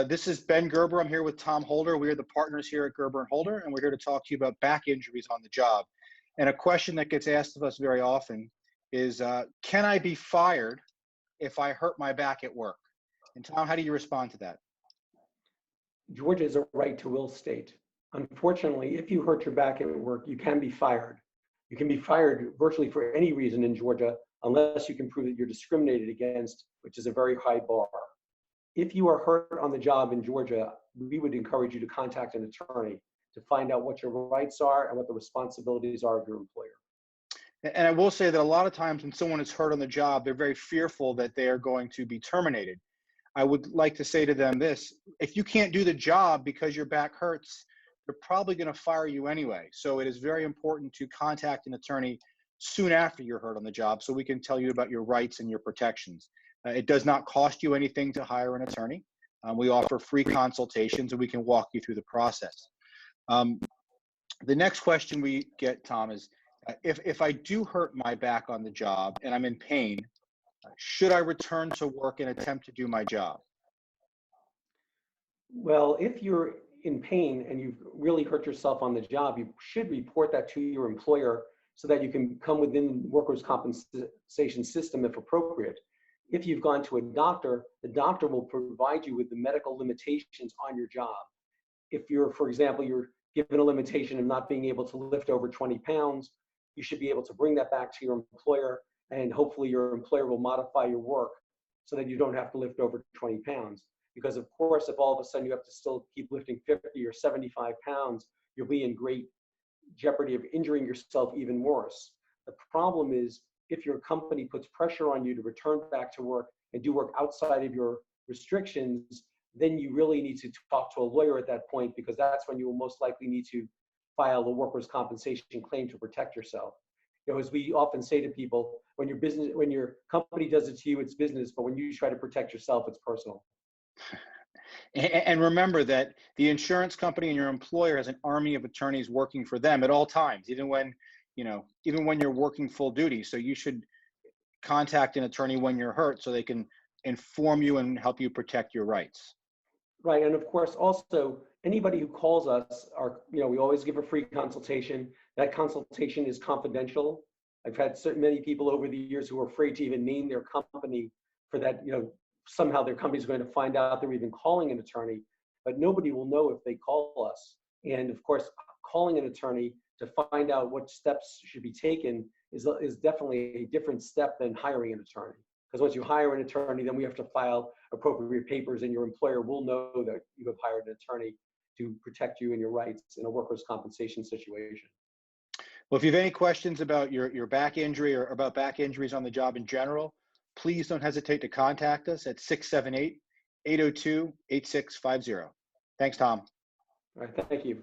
This is Ben Gerber. I'm here with Tom Holder. We are the partners here at Gerber Holder, and we're here to talk to you about back injuries on the job. And a question that gets asked of us very often is, can I be fired if I hurt my back at work? And Tom, how do you respond to that? Georgia is a right to will state. Unfortunately, if you hurt your back at work, you can be fired. You can be fired virtually for any reason in Georgia, unless you can prove that you're discriminated against, which is a very high bar. If you are hurt on the job in Georgia, we would encourage you to contact an attorney to find out what your rights are and what the responsibilities are of your employer. And I will say that a lot of times when someone is hurt on the job, they're very fearful that they are going to be terminated. I would like to say to them this: if you can't do the job because your back hurts, they're probably going to fire you anyway. So it is very important to contact an attorney soon after you're hurt on the job so we can tell you about your rights and your protections. It does not cost you anything to hire an attorney. We offer free consultations and we can walk you through the process. The next question we get, Tom, is if I do hurt my back on the job and I'm in pain, should I return to work and attempt to do my job? Well, if you're in pain and you've really hurt yourself on the job, you should report that to your employer so that you can come within workers' compensation system if appropriate. If you've gone to a doctor, the doctor will provide you with the medical limitations on your job. If you're, for example, you're given a limitation of not being able to lift over 20 pounds, you should be able to bring that back to your employer, and hopefully your employer will modify your work so that you don't have to lift over 20 pounds. Because of course, if all of a sudden you have to still keep lifting 50 or 75 pounds, you'll be in great jeopardy of injuring yourself even worse. The problem is, if your company puts pressure on you to return back to work and do work outside of your restrictions, then you really need to talk to a lawyer at that point, because that's when you will most likely need to file a workers' compensation claim to protect yourself. You know, as we often say to people, when your company does it to you, it's business, but when you try to protect yourself, it's personal. And remember that the insurance company and your employer has an army of attorneys working for them at all times, even when you're working full duty. So you should contact an attorney when you're hurt so they can inform you and help you protect your rights. Right, and of course, also anybody who calls us, we always give a free consultation. That consultation is confidential. I've had many people over the years who are afraid to even name their company for that. Somehow their company's going to find out they're even calling an attorney, but nobody will know if they call us. And of course, calling an attorney to find out what steps should be taken is definitely a different step than hiring an attorney. Because once you hire an attorney, then we have to file appropriate papers, and your employer will know that you have hired an attorney to protect you and your rights in a workers' compensation situation. Well, if you have any questions about your back injury or about back injuries on the job in general, please don't hesitate to contact us at 678-802-8650. Thanks, Tom. All right, thank you.